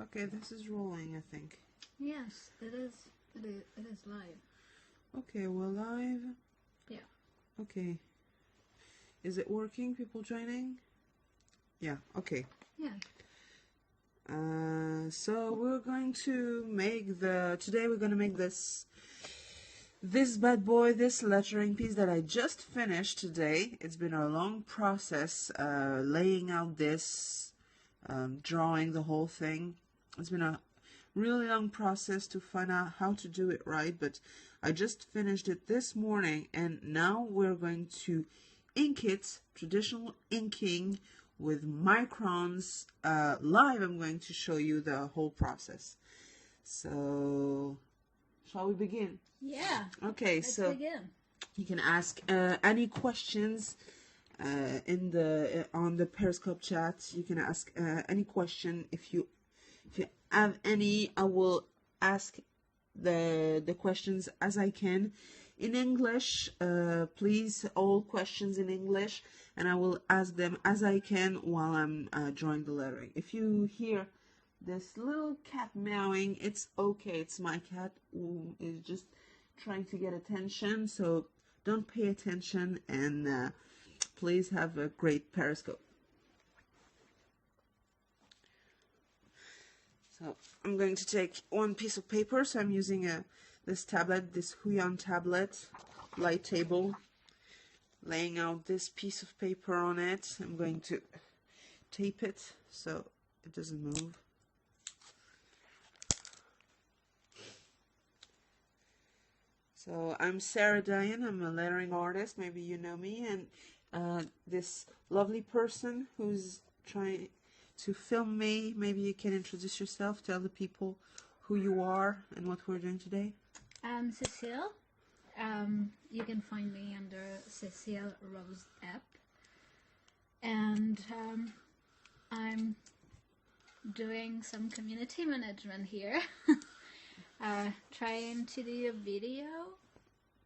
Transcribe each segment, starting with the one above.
Okay, this is rolling, I think. Yes, it is. It is live. Okay, we're live. Yeah. Okay. Is it working? People joining? Yeah, okay. Yeah. So we're going to make today we're going to make this bad boy, this lettering piece that I just finished today. It's been a long process, laying out this, drawing the whole thing. It's been a really long process to find out how to do it right, but I just finished it this morning, and now we're going to ink it, traditional inking with microns. Live, I'm going to show you the whole process. So, shall we begin? Yeah. Okay, Let's so begin. you can ask any questions on the Periscope chat. You can ask any question. If you have any, I will ask the questions as I can in English. Please, all questions in English, and I will ask them as I can while I'm drawing the lettering. If you hear this little cat meowing, it's okay. It's my cat who is just trying to get attention, so don't pay attention, and please have a great Periscope. So I'm going to take one piece of paper. So I'm using this tablet, this Huion tablet, light table, laying out this piece of paper on it. I'm going to tape it so it doesn't move. So I'm Sarah Diane. I'm a lettering artist. Maybe you know me. And this lovely person who's trying to film me. Maybe you can introduce yourself, tell the people who you are and what we're doing today. I'm Cecile. You can find me under Cecile Rose app. And I'm doing some community management here. Trying to do a video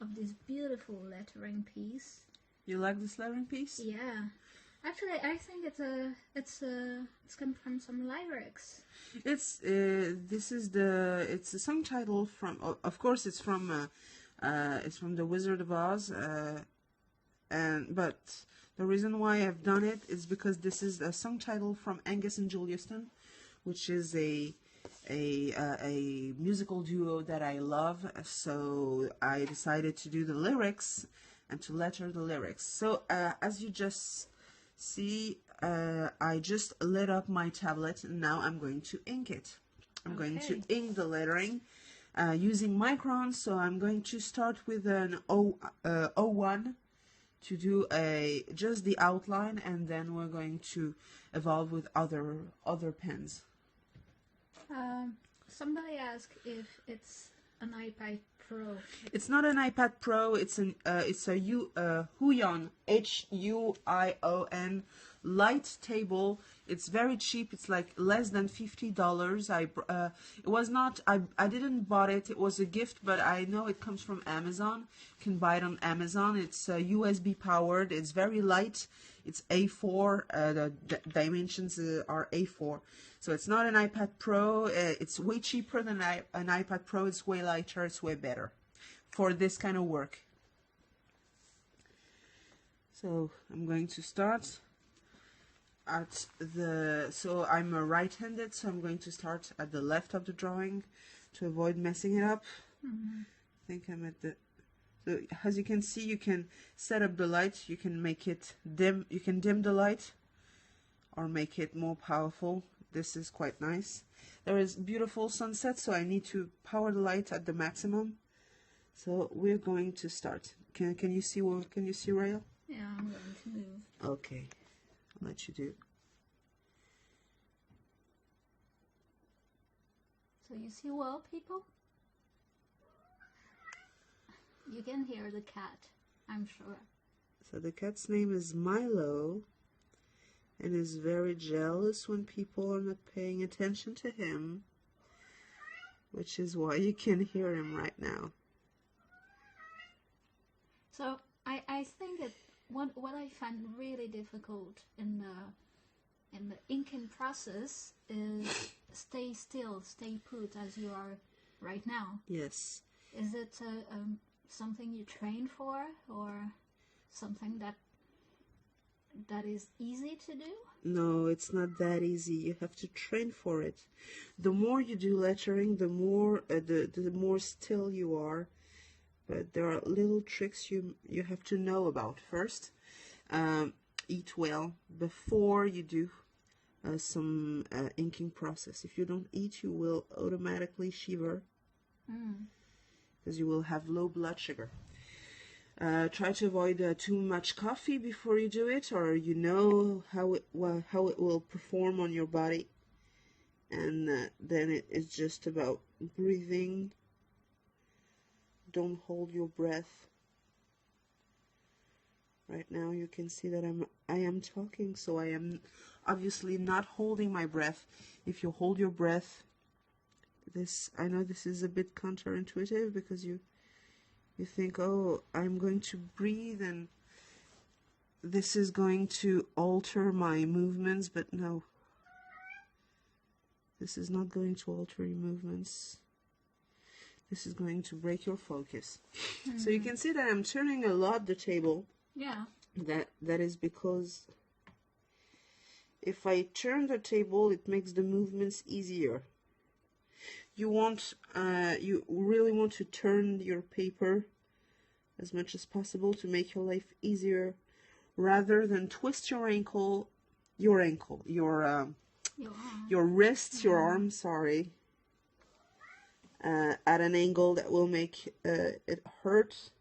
of this beautiful lettering piece. You like this lettering piece? Yeah. Actually, I think it's come from some lyrics. It's it's a song title from, of course it's from the Wizard of Oz, but the reason why I've done it is because this is a song title from Angus and Juliuston, which is a musical duo that I love. So I decided to do the lyrics and to letter the lyrics. So as you just see, I just lit up my tablet, and now I'm going to ink it. I'm going to ink the lettering using microns. So I'm going to start with an 01 to do just the outline, and then we're going to evolve with other pens. Somebody asked if it's an iPad Pro. It's not an iPad Pro. It's a Huion, Huion light table. It's very cheap. It's like less than $50. It was not. I didn't bought it. It was a gift, but I know it comes from Amazon. You can buy it on Amazon. It's USB powered. It's very light. It's A4. The dimensions are A4. So it's not an iPad Pro. It's way cheaper than an iPad Pro. It's way lighter. It's way better for this kind of work. So I'm going to start at so I'm right-handed, so I'm going to start at the left of the drawing to avoid messing it up. I think I'm at so as you can see, you can set up the light. You can make it dim. You can dim the light or make it more powerful. This is quite nice. There is beautiful sunset, so I need to power the light at the maximum. So we're going to start. Can you see Rael? Yeah, I'm going to move. Okay, I'll let you do. So you see well, people? You can hear the cat, I'm sure. So the cat's name is Milo, and is very jealous when people are not paying attention to him, which is why you can hear him right now. So I think that what I find really difficult in in the inking process is stay still, stay put as you are right now. Yes. Is it something you train for, or something that is easy to do? No, it's not that easy. You have to train for it. The more you do lettering, the more the more still you are. But there are little tricks you have to know about. First, eat well before you do some inking process. If you don't eat, you will automatically shiver because you will have low blood sugar. Try to avoid too much coffee before you do it, or you know how it will perform on your body. And then it is just about breathing. Don't hold your breath. Right now you can see that I am talking, so I am obviously not holding my breath. If you hold your breath, I know this is a bit counterintuitive because you think, oh, I'm going to breathe and this is going to alter my movements, but no. This is not going to alter your movements. This is going to break your focus. So you can see that I'm turning a lot the table. Yeah. That is because if I turn the table, it makes the movements easier. You really want to turn your paper as much as possible to make your life easier, rather than twist your wrist, your arm, sorry, at an angle that will make it hurt,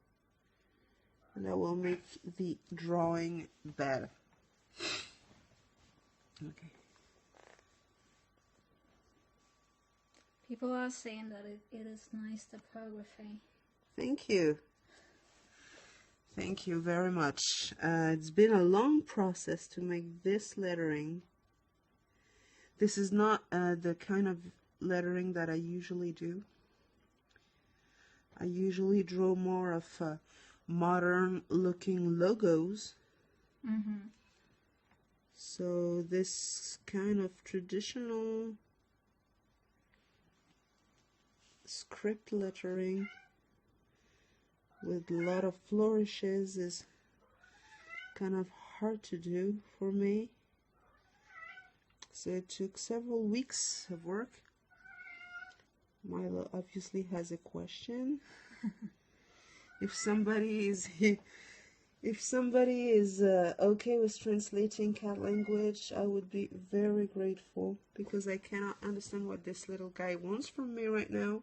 and that will make the drawing bad. Okay. People are saying that it is nice typography. Thank you. Thank you very much. It's been a long process to make this lettering. This is not the kind of lettering that I usually do. I usually draw more of modern looking logos. So this kind of traditional script lettering with a lot of flourishes is kind of hard to do for me. So it took several weeks of work. Milo obviously has a question. If somebody is okay with translating cat language, I would be very grateful, because I cannot understand what this little guy wants from me right now.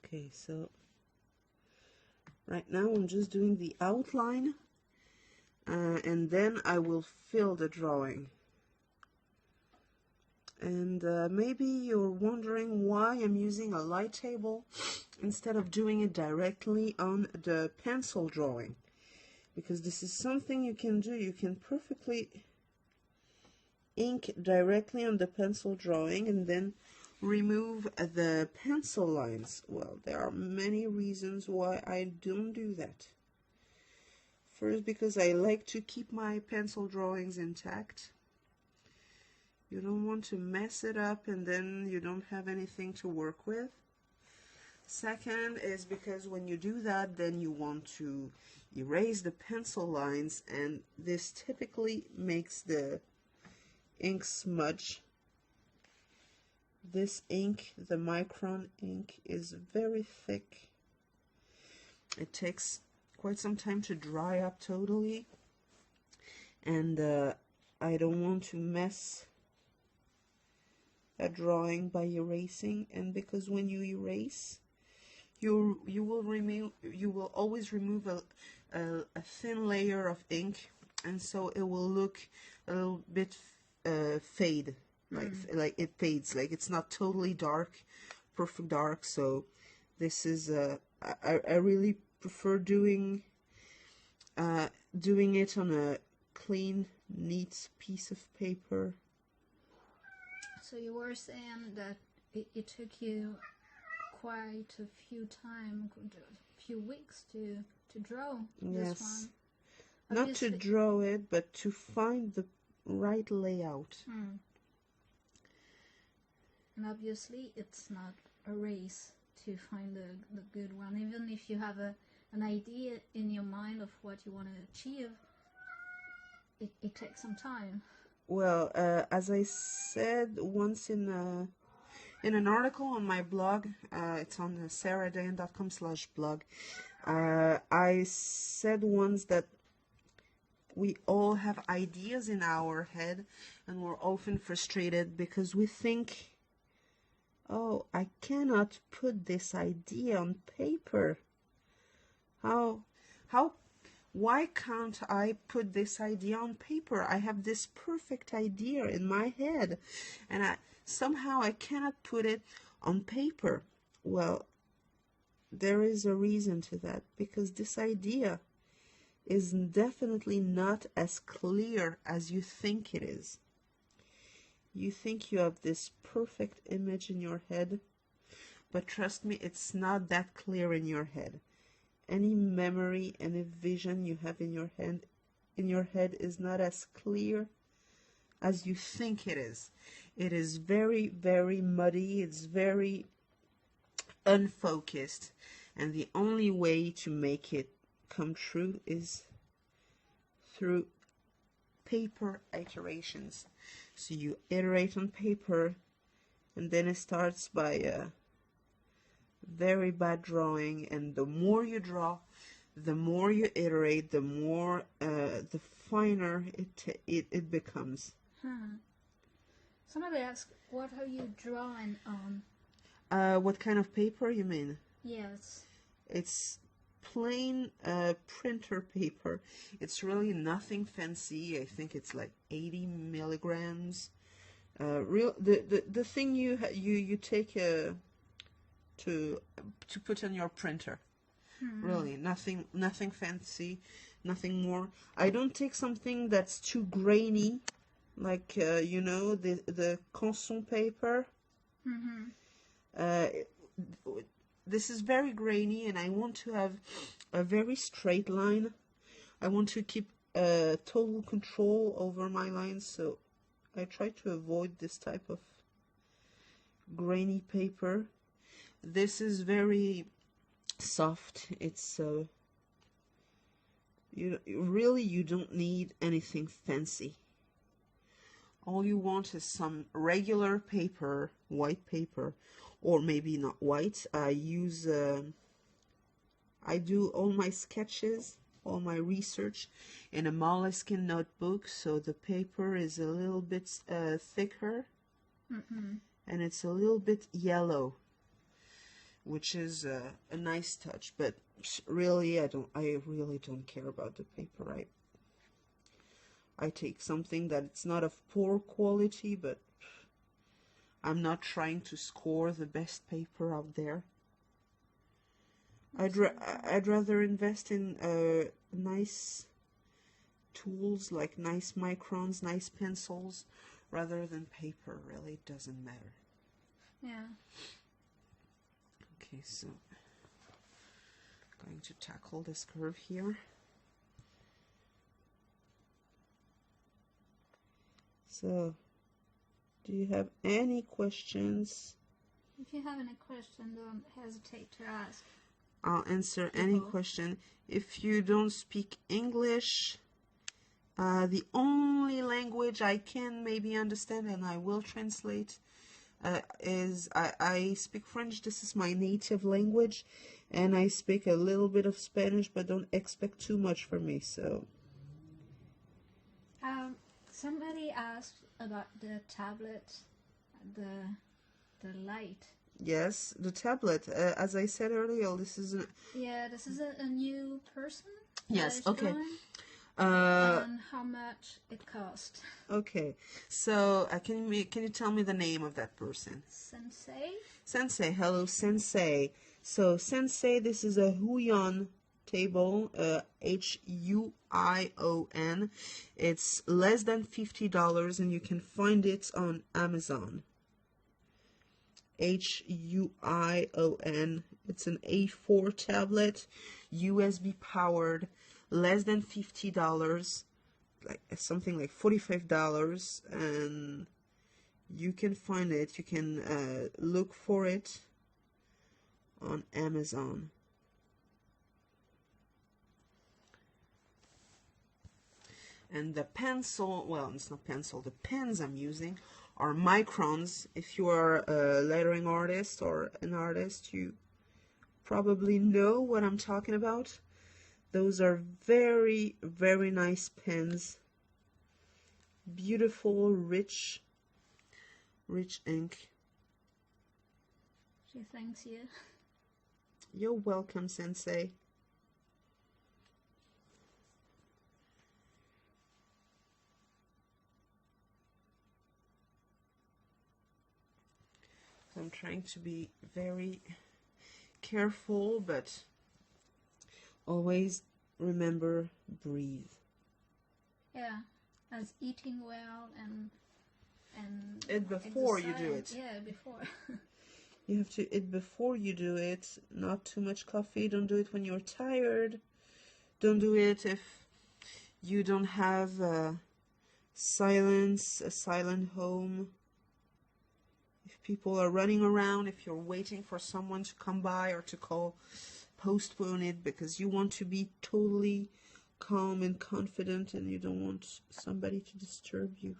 Okay, so right now I'm just doing the outline, and then I will fill the drawing. And maybe you're wondering why I'm using a light table instead of doing it directly on the pencil drawing, because this is something you can do. You can perfectly ink directly on the pencil drawing and then remove the pencil lines. Well, there are many reasons why I don't do that. First, because I like to keep my pencil drawings intact. You don't want to mess it up and then you don't have anything to work with. Second is because when you do that, then you want to erase the pencil lines, and this typically makes the ink smudge. This ink, the Micron ink, is very thick. It takes quite some time to dry up totally, and I don't want to mess a drawing by erasing. And because when you erase, you will always remove a thin layer of ink, and so it will look a little bit fade. Like it fades, like it's not totally dark, perfect dark. So this is I really prefer doing it on a clean, neat piece of paper. So you were saying that it took you quite a few weeks to draw Yes. this one. Not to draw it, but to find the right layout. And obviously it's not a race to find the good one. Even if you have an idea in your mind of what you want to achieve, it takes some time. Well, as I said once in an article on my blog, it's on sarahdayan.com/blog, I said once that we all have ideas in our head, and we're often frustrated because we think, oh, I cannot put this idea on paper. Why can't I put this idea on paper? I have this perfect idea in my head, and somehow I cannot put it on paper. Well, there is a reason to that, because this idea is definitely not as clear as you think it is. You think you have this perfect image in your head, but trust me, it's not that clear in your head. Any memory, any vision you have in your head is not as clear as you think it is. It is very, very muddy. It's very unfocused, and the only way to make it come true is through paper iterations. So you iterate on paper, and then it starts by a very bad drawing, and the more you draw, the more you iterate, the more the finer it becomes. Somebody asked, what are you drawing on? What kind of paper you mean? Yes. It's plain printer paper. It's really nothing fancy. I think it's like 80 milligrams. The thing you take to put on your printer. Really, nothing fancy, nothing more. I don't take something that's too grainy, like the Canson paper. This is very grainy, and I want to have a very straight line. I want to keep total control over my lines, so I try to avoid this type of grainy paper. This is very soft. It's you don't need anything fancy. All you want is some regular paper, white paper, or maybe not white. I do all my sketches, all my research in a moleskin notebook, so the paper is a little bit thicker, and it's a little bit yellow, which is a nice touch. But really, I really don't care about the paper. I take something that it's not of poor quality, but I'm not trying to score the best paper out there. I'd rather invest in nice tools, like nice microns, nice pencils, rather than paper. Really, it doesn't matter. Yeah. Okay, so I'm going to tackle this curve here. So, do you have any questions? If you have any question, don't hesitate to ask. I'll answer any question. If you don't speak English, the only language I can maybe understand, and I will translate, is I speak French. This is my native language, and I speak a little bit of Spanish, but don't expect too much from me. So somebody asked about the tablet, the light. Yes, the tablet. As I said earlier, this is this is a new person. Yes. Okay. And how much it cost? Okay, so can you tell me the name of that person? Sensei. Sensei, hello, Sensei. So Sensei, this is a Huion table, Huion. It's less than $50, and you can find it on Amazon. Huion. It's an A4 tablet, USB powered, less than $50, like something like $45, and you can find it. You can look for it on Amazon. And the pencil, well, it's not pencil, the pens I'm using are Microns. If you are a lettering artist or an artist, you probably know what I'm talking about. Those are very, very nice pens. Beautiful, rich ink. She thanks you. You're welcome, Sensei. I'm trying to be very careful, but always remember, breathe. Yeah, as eating well and Eat before you do it. Yeah, before. You have to eat before you do it. Not too much coffee. Don't do it when you're tired. Don't do it if you don't have a silent home. If people are running around, if you're waiting for someone to come by or to call, postpone it because you want to be totally calm and confident and you don't want somebody to disturb you.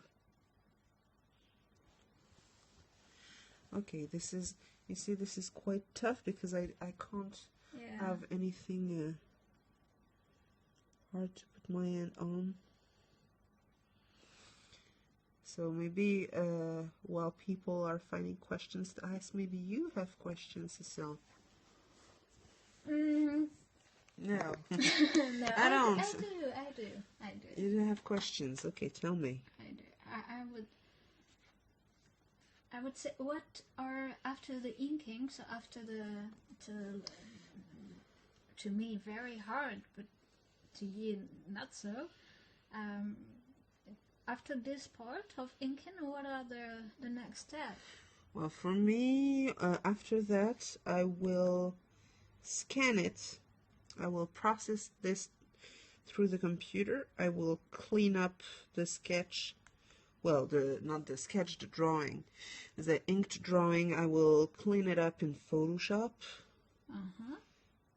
Okay, this is, you see, this is quite tough because I can't have anything hard to put my hand on. So maybe while people are finding questions to ask, maybe you have questions, Cecile. No. No, No, I don't. I do. You don't have questions. Okay, tell me. I do. I would say, what are, after the inking, so after to me very hard, but to you not so, after this part of inking, what are the next steps? Well, for me, after that, I will scan it. I will process this through the computer. I will clean up the sketch. Well, not the sketch, the drawing. The inked drawing, I will clean it up in Photoshop.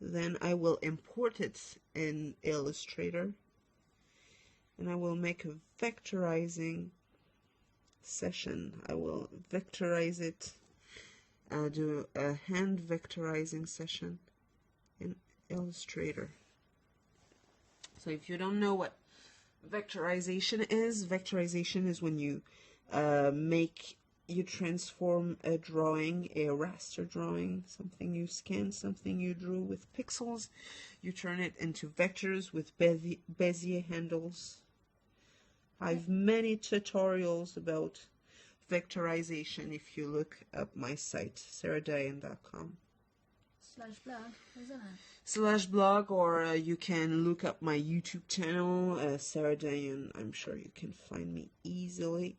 Then I will import it in Illustrator. And I will make a vectorizing session. I will vectorize it, do a hand vectorizing session in Illustrator. So if you don't know what vectorization is when you you transform a drawing, a raster drawing, something you scan, something you drew with pixels, you turn it into vectors with Bezier handles. I have many tutorials about vectorization if you look up my site, sarahdiane.com. /blog, isn't it? /blog, or you can look up my YouTube channel, Sarah Diane. I'm sure you can find me easily.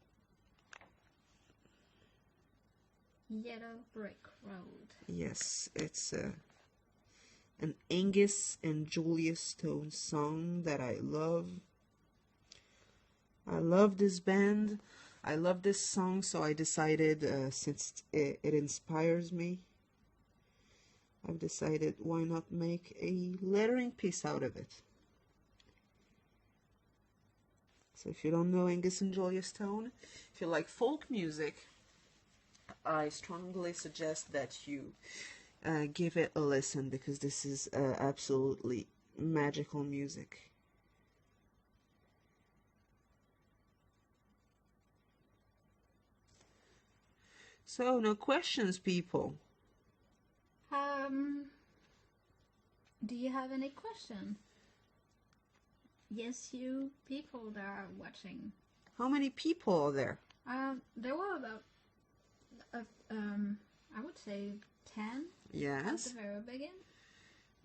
Yellow Brick Road. Yes, it's an Angus and Julia Stone song that I love. I love this band. I love this song, so I decided, since it inspires me, I've decided why not make a lettering piece out of it. So if you don't know Angus and Julia Stone, if you like folk music, I strongly suggest that you give it a listen, because this is absolutely magical music. So, no questions, people. Do you have any question? Yes, you people that are watching. How many people are there? There were about, I would say 10. Yes. At the very beginning.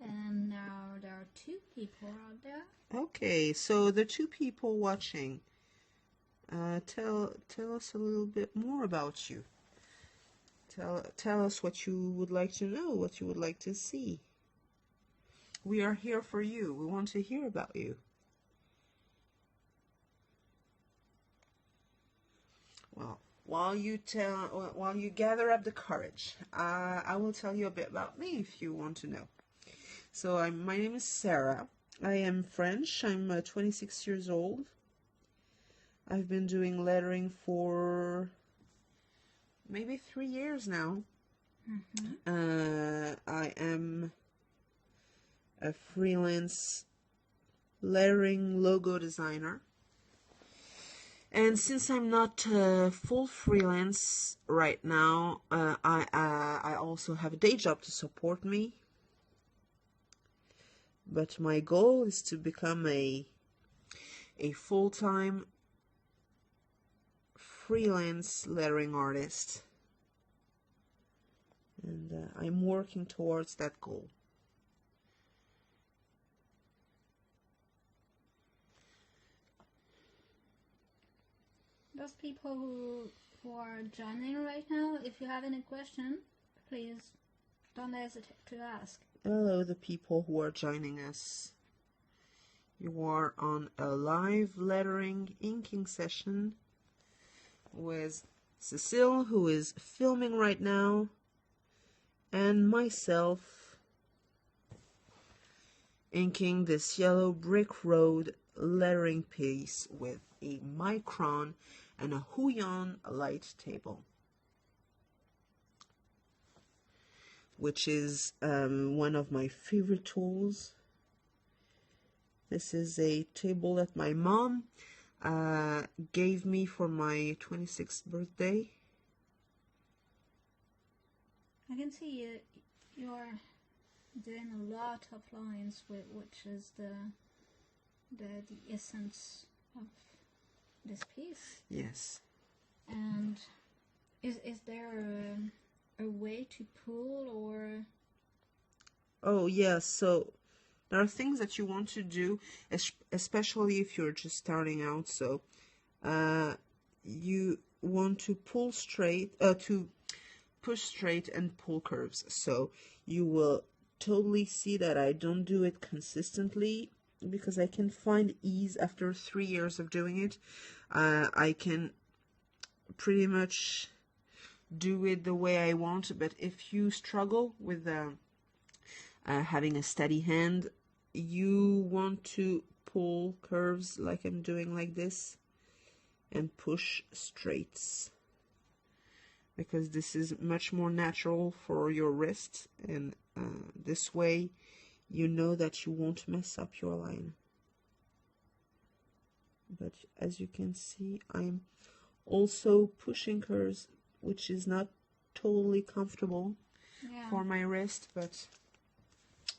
And now there are 2 people out there. Okay, so the 2 people watching, tell us a little bit more about you. Tell us what you would like to know, what you would like to see. We are here for you. We want to hear about you. Well, while you gather up the courage, I will tell you a bit about me if you want to know. So my name is Sarah. I am French. I'm 26 years old. I've been doing lettering for maybe 3 years now. I am a freelance lettering logo designer. And since I'm not full freelance right now, I also have a day job to support me. But my goal is to become a full-time freelance lettering artist. And I'm working towards that goal. Those people who are joining right now, if you have any question, please don't hesitate to ask. Hello, the people who are joining us. You are on a live lettering inking session with Cecile, who is filming right now, and myself inking this yellow brick road lettering piece with a Micron and a Huion light table, which is one of my favorite tools. This is a table that my mom gave me for my 26th birthday. I can see you're doing a lot of lines, which is the essence of this piece. Yes. And is there a way to pull or? Oh yes, so there are things that you want to do, especially if you're just starting out. So you want to pull straight, to push straight and pull curves. So you will totally see that I don't do it consistently, because I can find ease after 3 years of doing it. I can pretty much do it the way I want, but if you struggle with having a steady hand, you want to pull curves like I'm doing like this and push straights, because this is much more natural for your wrist, and this way you know that you won't mess up your line. But as you can see, I'm also pushing curves, which is not totally comfortable for my wrist, but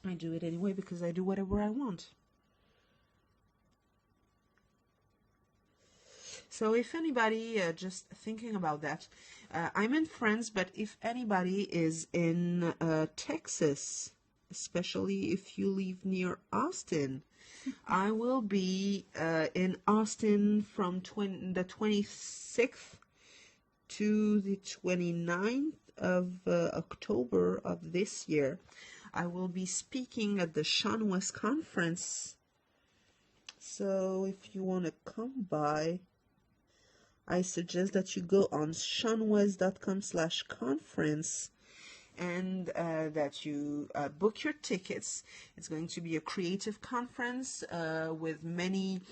I do it anyway because I do whatever I want. So if anybody just thinking about that, I'm in France, but if anybody is in Texas, especially if you live near Austin, I will be in Austin from the 26th to the 29th of October of this year. I will be speaking at the Sean West conference. So if you want to come by, I suggest that you go on seanwest.com/conference and that you book your tickets. It's going to be a creative conference with many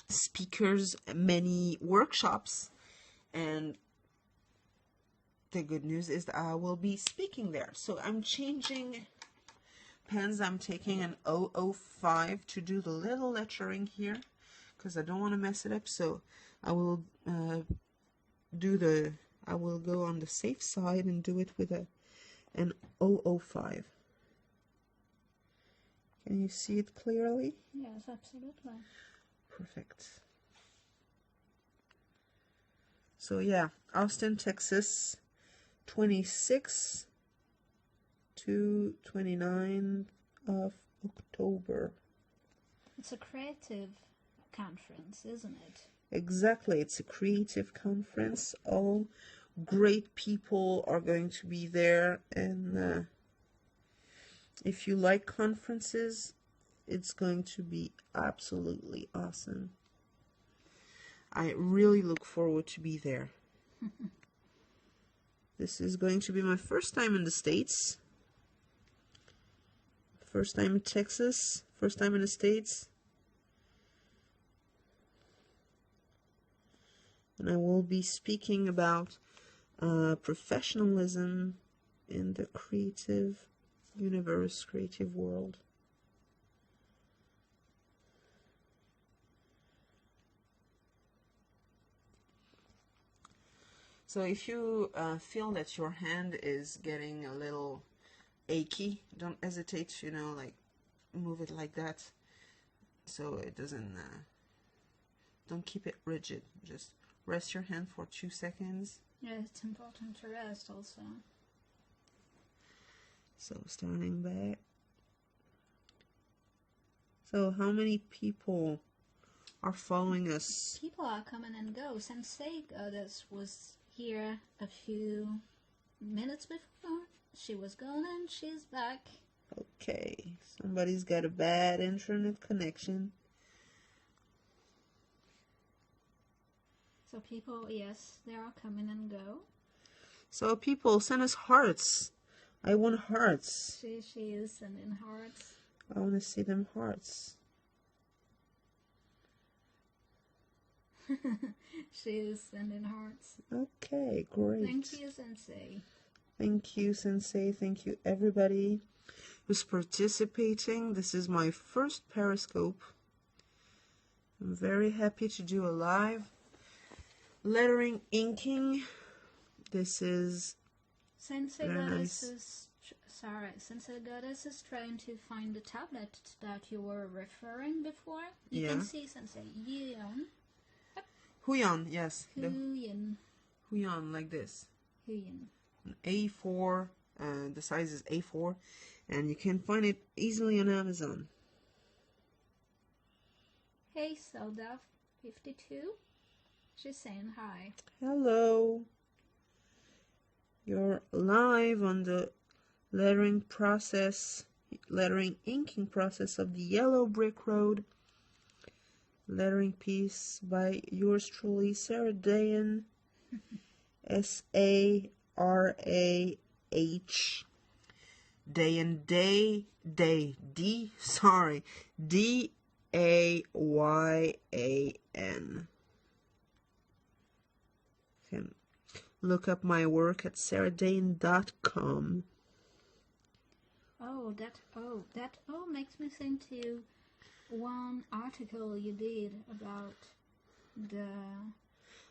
speakers, many workshops, and the good news is that I will be speaking there. So I'm changing pens. I'm taking an 005 to do the little lettering here because I don't want to mess it up. So I will I will go on the safe side and do it with an 005. Can you see it clearly? Yes, absolutely. Perfect. So yeah, Austin, Texas, 26 to 29 of October. It's a creative conference, isn't it? Exactly, it's a creative conference, all great people are going to be there, and if you like conferences, it's going to be absolutely awesome. I really look forward to be there. This is going to be my first time in the States. First time in Texas. First time in the States. And I will be speaking about professionalism in the creative universe, creative world. So if you feel that your hand is getting a little achy, don't hesitate, you know, like move it like that so it doesn't, don't keep it rigid. Just rest your hand for 2 seconds. Yeah, it's important to rest also. So starting back. So how many people are following us? People are coming and go. Sensei Goddess was here a few minutes before. She was gone and she's back. Okay, somebody's got a bad internet connection. So people, yes, they are coming and go. So people, send us hearts. I want hearts. She is sending hearts. I want to see them hearts. She is sending hearts. Okay, great. Thank you, Sensei. Thank you, Sensei. Thank you, everybody who's participating. This is my first Periscope. I'm very happy to do a live lettering inking. This is Sensei very Goddess nice. is Sensei Goddess is trying to find the tablet that you were referring before. You can see Sensei Huion, yes. Huion, like this. Huion. A4, the size is A4, and you can find it easily on Amazon. Hey, Zelda52. She's saying hi. Hello. You're live on the lettering inking process of the Yellow Brick Road lettering piece by yours truly, Sarah Dayan. S-A-R-A-H Dayan, D-A-Y-A-N. You can look up my work at sarahdayan.com. That makes me think to one article you did about the...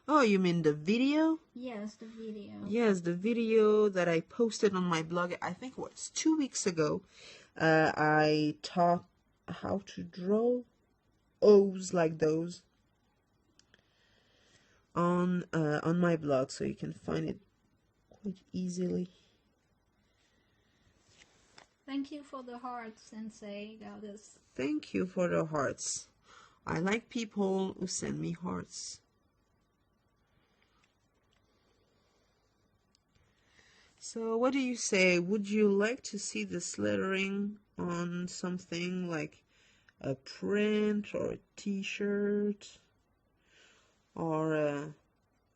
Oh, you mean the video? Yes, the video. Yes, the video that I posted on my blog, I think it was 2 weeks ago. I taught how to draw O's like those on my blog, so you can find it quite easily. Thank you for the hearts, Sensei Goddess. Thank you for the hearts. I like people who send me hearts. So what do you say? Would you like to see this lettering on something like a print or a t-shirt or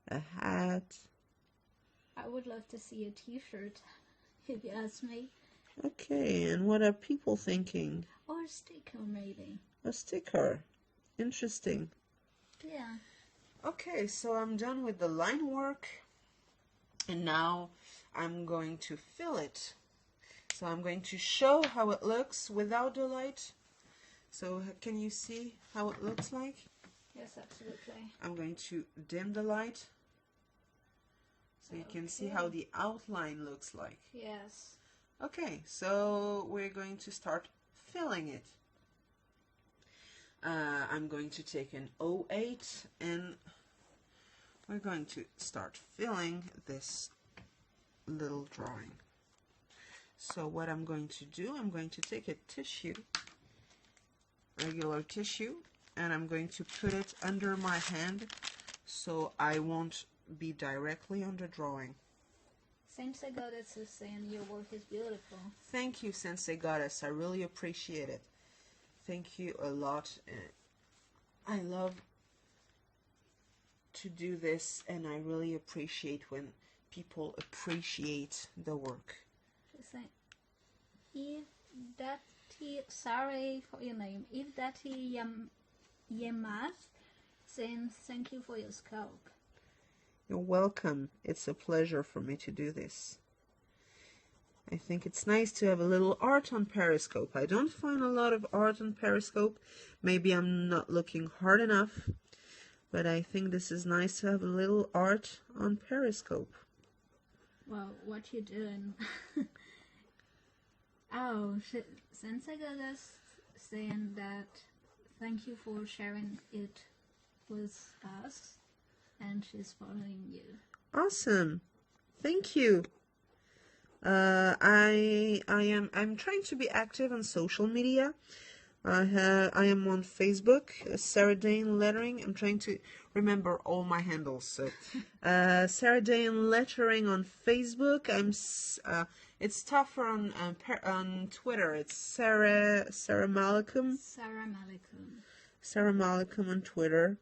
a hat? I would love to see a t-shirt, if you ask me. Okay, and what are people thinking? Or a sticker, maybe. A sticker. Interesting. Yeah. Okay, so I'm done with the line work, and now I'm going to fill it. So I'm going to show how it looks without the light. So can you see how it looks like? Yes, absolutely. I'm going to dim the light so you can see how the outline looks like. Yes. Okay, so we're going to start filling it. I'm going to take an 08 and we're going to start filling this little drawing. So what I'm going to do, I'm going to take a tissue, regular tissue, and I'm going to put it under my hand so I won't be directly on the drawing. Sensei Goddess is saying your work is beautiful. Thank you, Sensei Goddess. I really appreciate it. Thank you a lot. I love to do this, and I really appreciate when people appreciate the work. She's saying, if that sorry for your name, if that Yemas saying thank you for your scalp. You're welcome. It's a pleasure for me to do this. I think it's nice to have a little art on Periscope. I don't find a lot of art on Periscope. Maybe I'm not looking hard enough, but I think this is nice to have a little art on Periscope. Well, what you doing? Oh, Sensei Goddess saying that thank you for sharing it with us, and she's following you. Awesome. Thank you. I'm trying to be active on social media. I am on Facebook, Sarah Dane Lettering. I'm trying to remember all my handles. So, Sarah Dane Lettering on Facebook. It's tougher on Twitter. It's Sarah Malcolm. Sarah Malcolm on Twitter.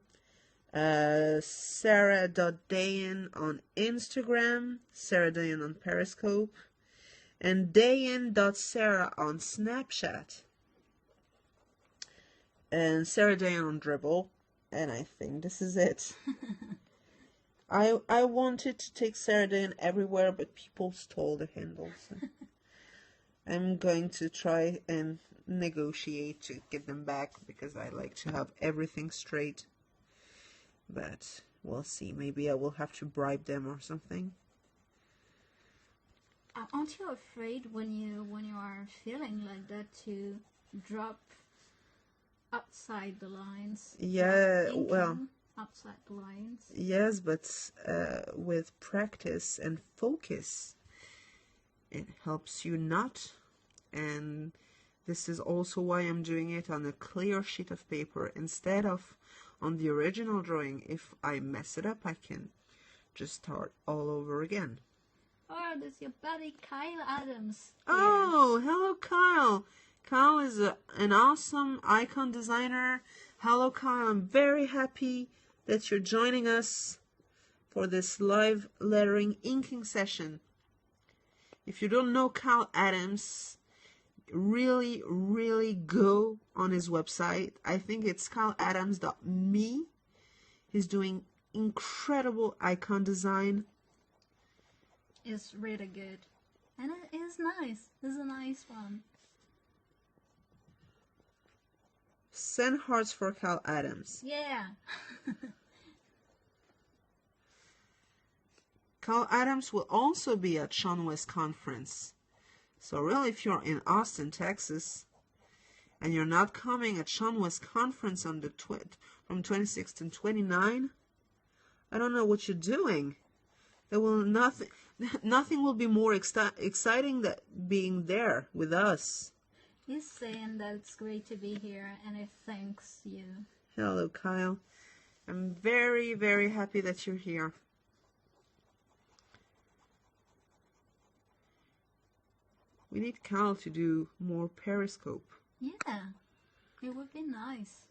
Sarah.Dayan on Instagram. Sarah Dayan on Periscope. And Dayan.Sarah on Snapchat. And Sarah Dayan on Dribble. And I think this is it. I wanted to take Sarah Dayan everywhere, but people stole the handles. I'm going to try and negotiate to get them back, because I like to have everything straight. But we'll see. Maybe I will have to bribe them or something. Aren't you afraid when you are feeling like that to drop outside the lines? Yeah, well, outside the lines. Yes, but with practice and focus, it helps you not. And this is also why I'm doing it on a clear sheet of paper instead of on the original drawing. If I mess it up, I can just start all over again. Oh, there's your buddy Kyle Adams here. Oh, hello, Kyle. Kyle is an awesome icon designer. Hello, Kyle. I'm very happy that you're joining us for this live lettering inking session. If you don't know Kyle Adams, really go on his website. I think it's kyleadams.me. He's doing incredible icon design. It's really good. And it is nice. It's a nice one. Send hearts for Kyle Adams. Yeah. Kyle Adams will also be at Sean West Conference. So really, if you're in Austin, Texas, and you're not coming at Sean West Conference on the from 26th and 29, I don't know what you're doing. There will nothing will be more exciting than being there with us. He's saying that it's great to be here, and he thanks you. Hello, Kyle. I'm very happy that you're here. We need Kyle to do more Periscope. Yeah, it would be nice.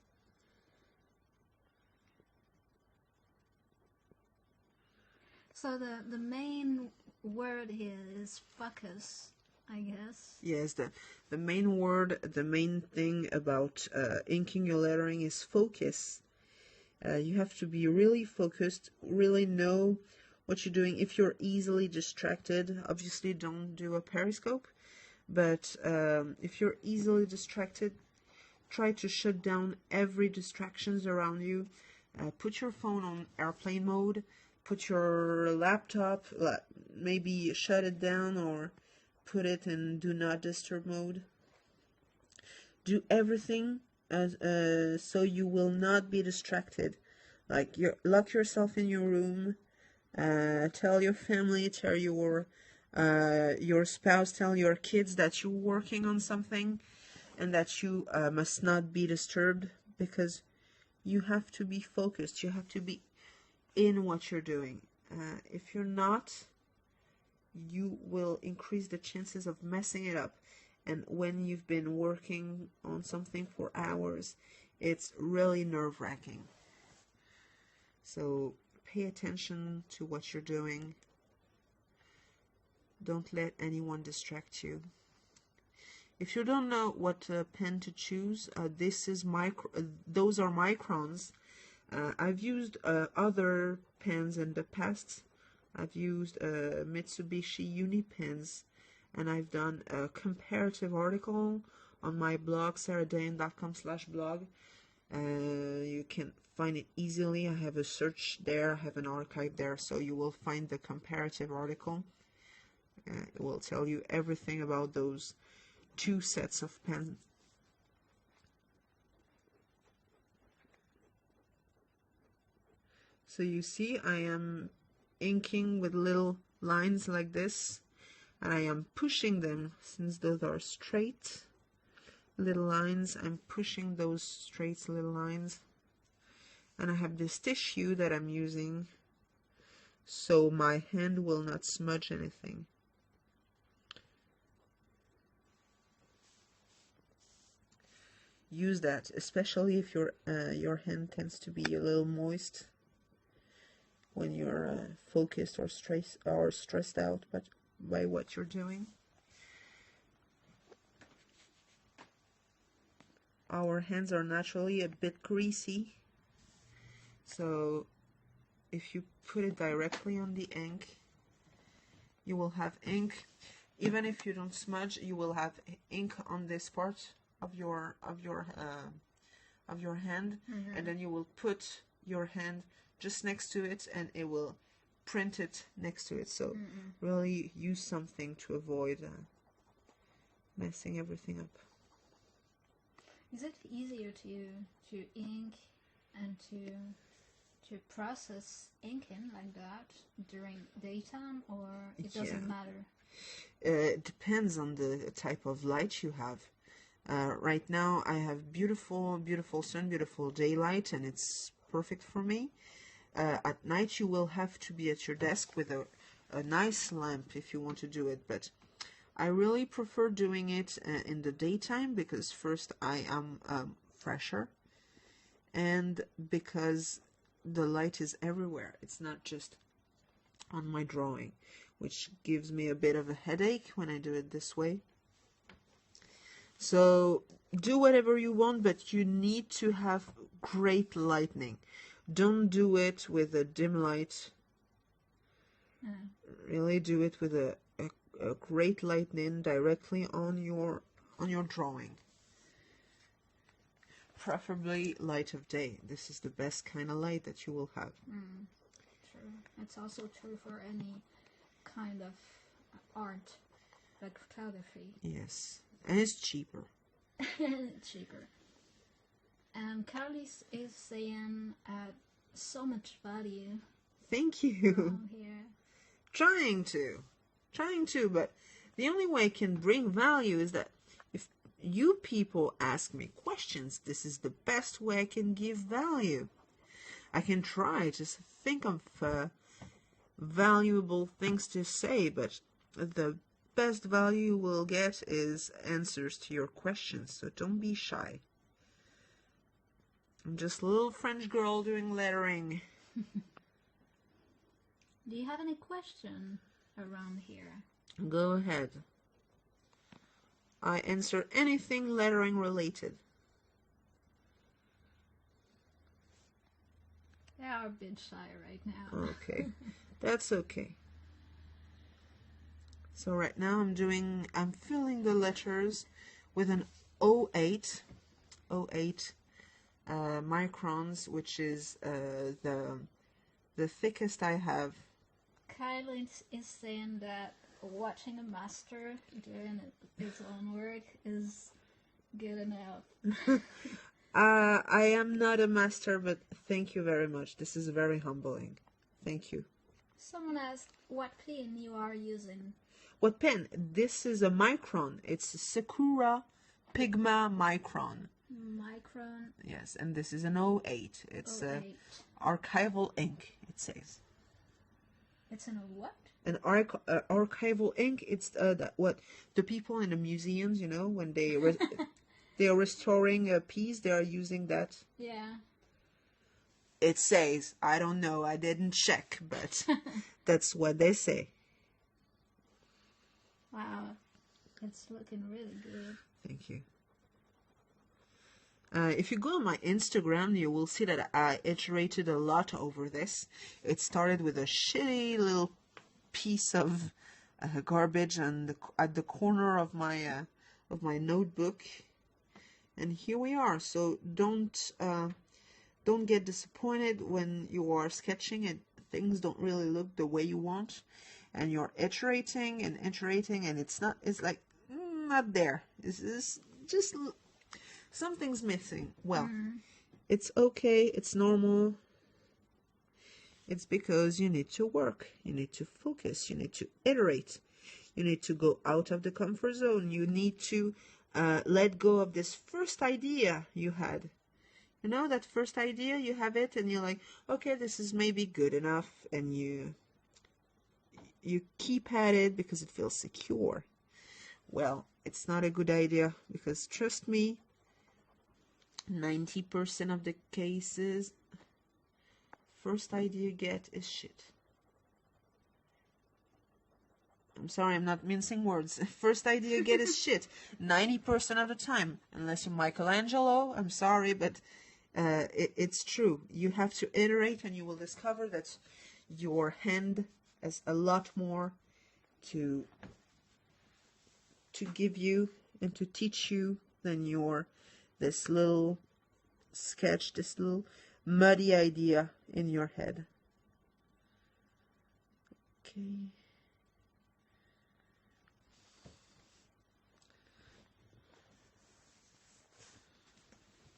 So the main word here is focus, I guess. Yes, the main word, the main thing about inking your lettering is focus. You have to be really focused, really know what you're doing. If you're easily distracted, obviously don't do a Periscope. But if you're easily distracted, try to shut down every distractions around you. Put your phone on airplane mode. Put your laptop, maybe shut it down or put it in do not disturb mode. Do everything so you will not be distracted. Like lock yourself in your room. Tell your family, tell your spouse, tell your kids that you're working on something and that you must not be disturbed, because you have to be focused. You have to be in what you're doing. If you're not, you will increase the chances of messing it up. And when you've been working on something for hours, it's really nerve-wracking. So pay attention to what you're doing. Don't let anyone distract you. If you don't know what pen to choose, those are Microns. I've used other pens in the past. I've used Mitsubishi Uni pens, and I've done a comparative article on my blog, sarahdain.com/blog. You can find it easily. I have a search there, I have an archive there, so you will find the comparative article. It will tell you everything about those two sets of pens. So you see, I am inking with little lines like this, and I am pushing them, since those are straight little lines. I'm pushing those straight little lines, and I have this tissue that I'm using so my hand will not smudge anything. Use that, especially if your hand tends to be a little moist when you're focused or stressed out by what you're doing. Our hands are naturally a bit greasy, so if you put it directly on the ink, you will have ink. Even if you don't smudge, you will have ink on this part of your hand, and then you will put your hand just next to it, and it will print it next to it. So really use something to avoid messing everything up. Is it easier to ink and to process inking like that during daytime, or it doesn't matter? It depends on the type of light you have. Right now I have beautiful sun, beautiful daylight, and it's perfect for me. At night you will have to be at your desk with a nice lamp if you want to do it, but I really prefer doing it in the daytime, because first I am fresher, and because the light is everywhere. It's not just on my drawing, which gives me a bit of a headache when I do it this way. So do whatever you want, but you need to have great lighting. Don't do it with a dim light. Really do it with a great lighting directly on your drawing. Preferably light of day. This is the best kind of light that you will have. True. It's also true for any kind of art, like photography. Yes, and it's cheaper. Cheaper. And Carly is saying so much value. Thank you. Here. Trying to, but the only way I can bring value is that if you people ask me questions, this is the best way I can give value. I can try to think of valuable things to say, but the best value you will get is answers to your questions, so don't be shy. I'm just a little French girl doing lettering. Do you have any question around here? Go ahead. I answer anything lettering related. They are a bit shy right now. Okay, that's okay. So right now I'm filling the letters with an 08 microns, which is the thickest I have. Kylie is saying that watching a master doing his own work is good enough. I am not a master, but thank you very much. This is very humbling. Thank you. Someone asked what pen you are using. What pen? This is a Micron. It's a Sakura Micron. Micron. Yes, and this is an 08. It's 08. Archival ink, it says. It's in a what? An archival ink. It's what the people in the museums, you know, when they they are restoring a piece, they are using that. Yeah. It says, I don't know, I didn't check, but that's what they say. Wow, it's looking really good. Thank you. If you go on my Instagram, you will see that I iterated a lot over this. It started with a shitty little piece of garbage at the corner of my notebook, and here we are. So don't get disappointed when you are sketching and things don't really look the way you want, and you're iterating, and it's like not there. It's just something's missing. Well, it's okay, it's normal. It's because you need to work, you need to focus, you need to iterate, you need to go out of the comfort zone, you need to let go of this first idea you had. You know, that first idea, you have it and you're like, okay, this is maybe good enough, and you keep at it because it feels secure. Well, it's not a good idea, because trust me, 90% of the cases, first idea you get is shit. I'm sorry, I'm not mincing words. First idea you get is shit. 90% of the time. Unless you're Michelangelo, I'm sorry, but it's true. You have to iterate, and you will discover that your hand has a lot more to give you and to teach you than this little sketch, this little muddy idea in your head. Okay.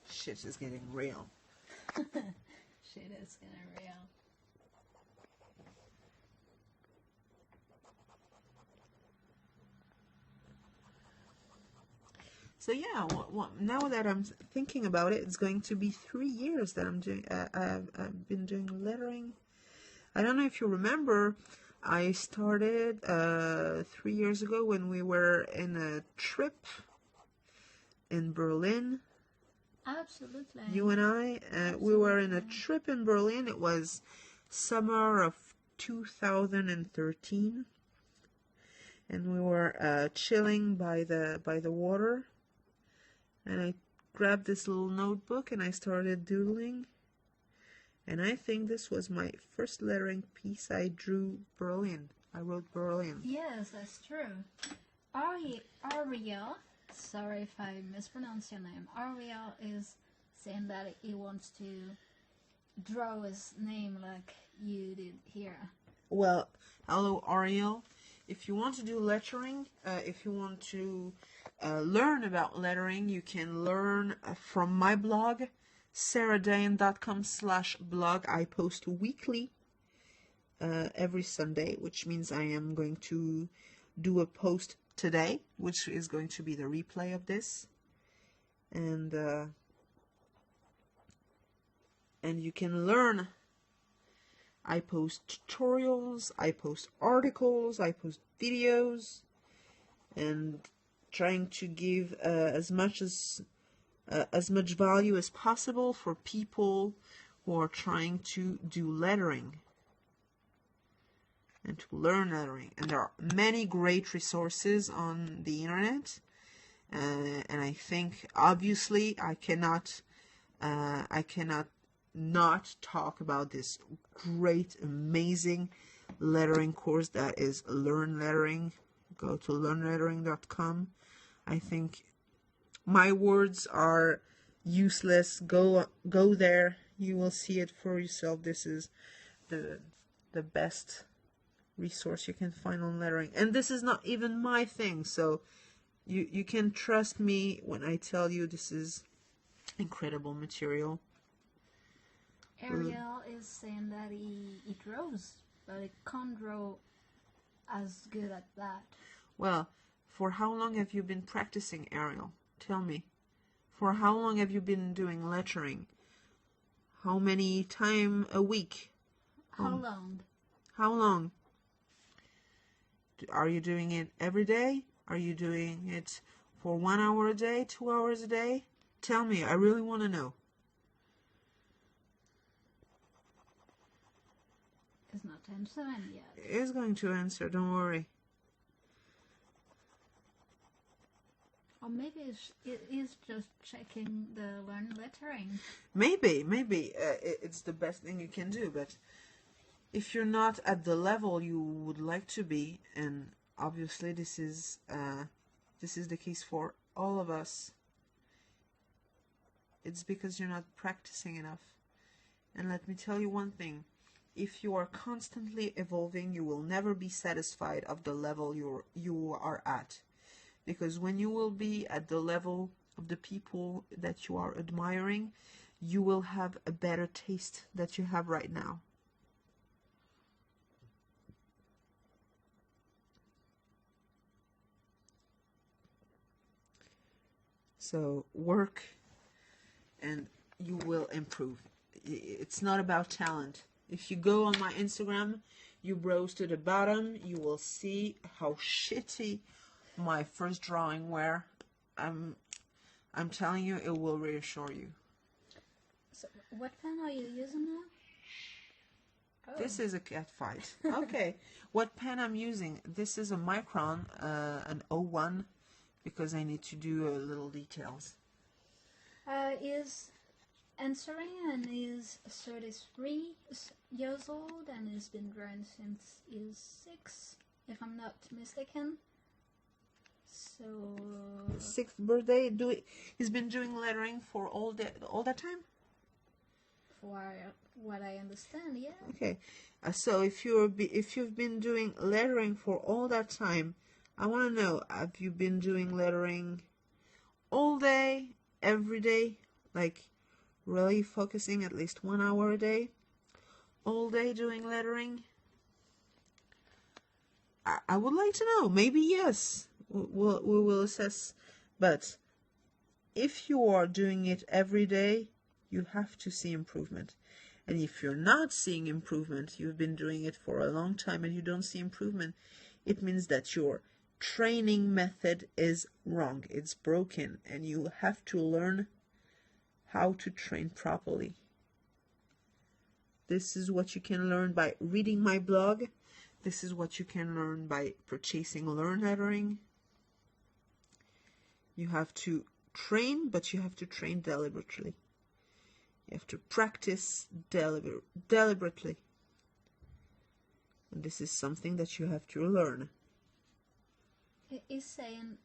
Shit is getting real. Shit is getting real. So yeah, now that I'm thinking about it, it's going to be 3 years that I'm doing. I've been doing lettering. I don't know if you remember, I started 3 years ago when we were in a trip in Berlin. Absolutely. You and I, we were in a trip in Berlin. It was summer of 2013, and we were chilling by the water. And I grabbed this little notebook and I started doodling. And I think this was my first lettering piece. I drew Berlin. I wrote Berlin. Yes, that's true. Ariel, sorry if I mispronounce your name. Ariel is saying that he wants to draw his name like you did here. Well, hello Ariel. If you want to do lettering, if you want to learn about lettering, you can learn from my blog, sarahdayan.com/blog. I post weekly, every Sunday, which means I am going to do a post today, which is going to be the replay of this. And you can learn. I post tutorials, I post articles, I post videos, and trying to give as much value as possible for people who are trying to do lettering and to learn lettering. And there are many great resources on the internet, and I think obviously I cannot not talk about this great, amazing lettering course that is Learn Lettering. Go to learnlettering.com. I think my words are useless. Go there. You will see it for yourself. This is the best resource you can find on lettering. And this is not even my thing, so you can trust me when I tell you this is incredible material. Ariel is saying that he draws, but he can't draw as good at that. Well, for how long have you been practicing, Ariel? Tell me. For how long have you been doing lettering? How many times a week? How long? How long? Are you doing it every day? Are you doing it for 1 hour a day, 2 hours a day? Tell me, I really want to know. It's not answering yet. It is going to answer, don't worry. Or maybe it is just checking the learn lettering. Maybe it's the best thing you can do, but if you're not at the level you would like to be, and obviously this is the case for all of us, it's because you're not practicing enough. And let me tell you one thing, if you are constantly evolving, you will never be satisfied of the level you are at. Because when you will be at the level of the people that you are admiring, you will have a better taste that you have right now. So work and you will improve. It's not about talent. If you go on my Instagram, you browse to the bottom, you will see how shitty my first drawing were. I'm telling you, it will reassure you. So what pen are you using now? Oh. This is a cat fight. Okay, what pen I'm using? This is a Micron, an 01, because I need to do little details. Is answering and is 33 years old and has been drawing since he's 6, if I'm not mistaken. So 6th birthday. He's been doing lettering for all that time. For what I understand, yeah. Okay, so if you've been doing lettering for all that time, I want to know: have you been doing lettering all day, every day, like really focusing at least 1 hour a day, all day doing lettering? I would like to know. Maybe yes. We will assess. But if you are doing it every day, you have to see improvement. And if you're not seeing improvement, you've been doing it for a long time and you don't see improvement, it means that your training method is wrong. It's broken, and you have to learn how to train properly. This is what you can learn by reading my blog. This is what you can learn by purchasing Learn Lettering. You have to train, but you have to train deliberately. You have to practice deliberately. And this is something that you have to learn. It is saying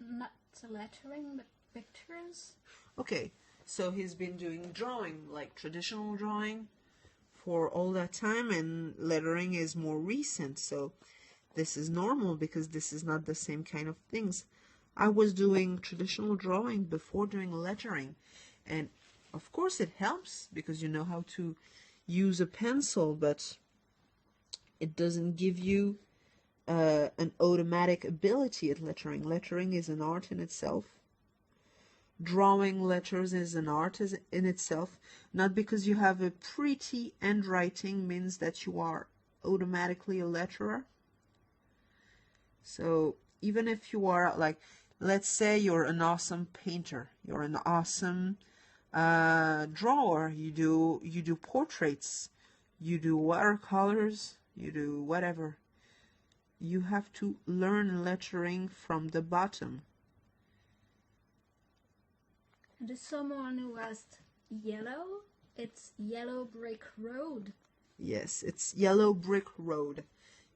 not lettering, but pictures. Okay, so he's been doing drawing, like traditional drawing, for all that time, and lettering is more recent. So this is normal because this is not the same kind of things. I was doing traditional drawing before doing lettering, and of course it helps because you know how to use a pencil, but it doesn't give you an automatic ability at lettering. Lettering is an art in itself. Drawing letters is an art in itself. Not because you have a pretty handwriting means that you are automatically a letterer. So even if you are, like, let's say you're an awesome painter, you're an awesome drawer, you do portraits, you do watercolors, you do whatever, you have to learn lettering from the bottom. There's someone who asked yellow. It's Yellow Brick Road. Yes, it's Yellow Brick Road.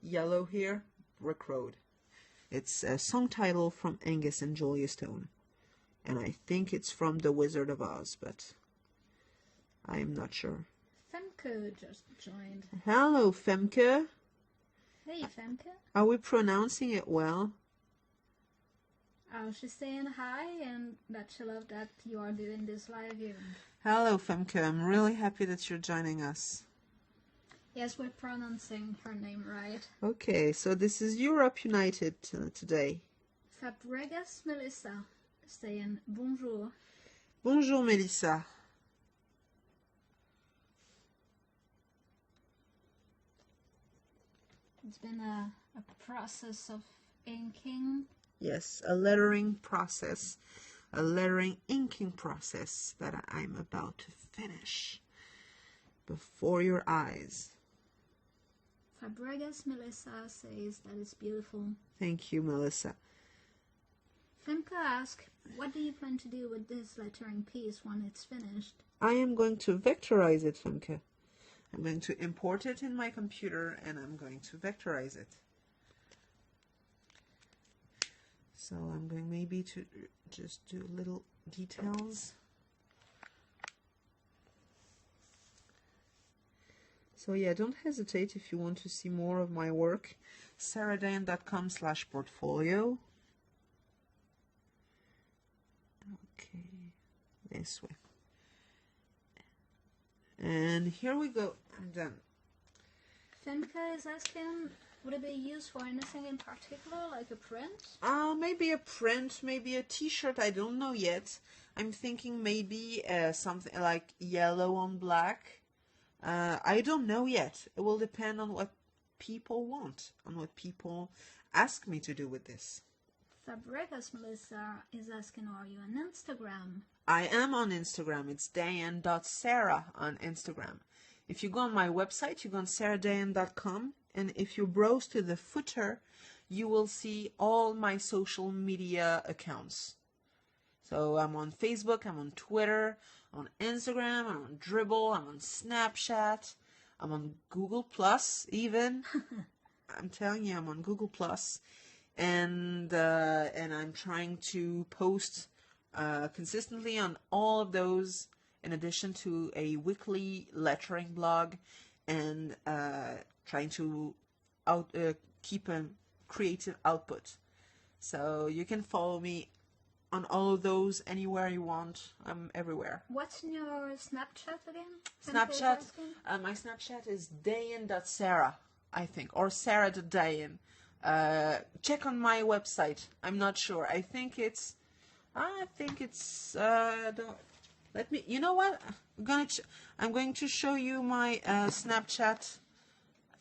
Yellow here, Brick Road. It's a song title from Angus and Julia Stone. And I think it's from The Wizard of Oz, but I'm not sure. Femke just joined. Hello, Femke. Hey, Femke. Are we pronouncing it well? She's saying hi and that she loved that you are doing this live event. Hello, Femke. I'm really happy that you're joining us. Yes, we're pronouncing her name right. Okay, so this is Europe United today. Fabregas Melissa saying bonjour. Bonjour, Melissa. It's been a a process of inking. Yes, a lettering process, a lettering inking process that I'm about to finish before your eyes. Fabregas Melissa says that is beautiful. Thank you, Melissa. Femke asks, what do you plan to do with this lettering piece when it's finished? I am going to vectorize it, Femke. I'm going to import it in my computer and I'm going to vectorize it. So I'm going maybe to just do little details. So yeah, don't hesitate if you want to see more of my work. sarahdayan.com/portfolio. Okay, this way. And here we go. I'm done. Femke is asking, would it be used for anything in particular, like a print? Maybe a print, maybe a t-shirt, I don't know yet. I'm thinking maybe something like yellow on black. I don't know yet. It will depend on what people want, on what people ask me to do with this. Fabregas Melissa is asking, are you on Instagram? I am on Instagram. It's dayan.sarah on Instagram. If you go on my website, you go on sarahdayan.com, and if you browse to the footer, you will see all my social media accounts. So I'm on Facebook, I'm on Twitter, I'm on Instagram, I'm on Dribble, I'm on Snapchat, I'm on Google Plus even. I'm telling you, I'm on Google Plus, and I'm trying to post consistently on all of those, in addition to a weekly lettering blog, and trying to keep a creative output. So you can follow me on all of those anywhere you want. I'm everywhere. What's your Snapchat again? Snapchat, my Snapchat is dayan.sarah, I think, or sarah.dayan. Check on my website. I'm not sure. I think it's let me, you know what? I'm going to show you my Snapchat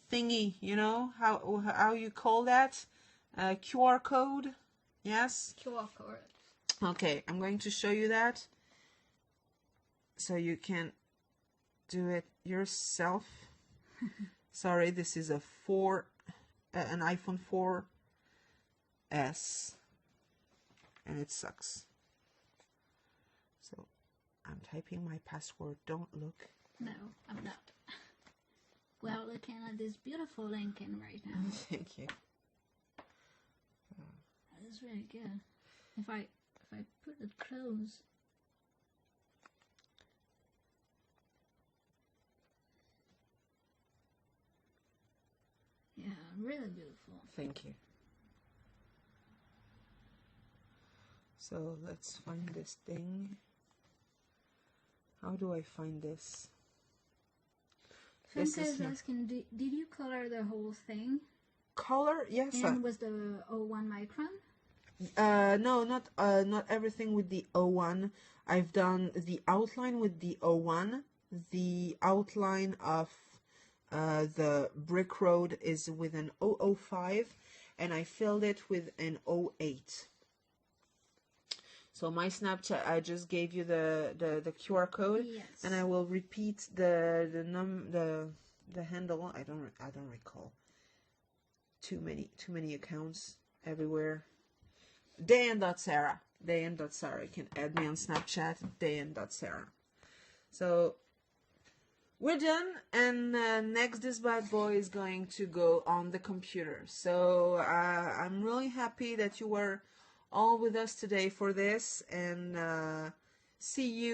thingy, you know, how you call that? QR code? Yes? QR code. Okay, I'm going to show you that so you can do it yourself. Sorry, this is an iPhone 4S, and it sucks. So I'm typing my password. Don't look. No, I'm not. Well, looking at this beautiful Lincoln right now. Thank you. That is really good. If I put it close. Yeah, really beautiful. Thank you. So let's find this thing. How do I find this? Femke is asking, did you color the whole thing? Color? Yes. And was the 01 micron? No, not everything with the 01. I've done the outline with the 01. The outline of the brick road is with an 005, and I filled it with an 08. So my Snapchat, I just gave you the QR code, yes. And I will repeat the handle. I don't recall. Too many accounts everywhere. Dayan.sarah. Dayan.sarah. You can add me on Snapchat. Dayan.sarah. So we're done, and next this bad boy is going to go on the computer. So I'm really happy that you were all with us today for this, and see you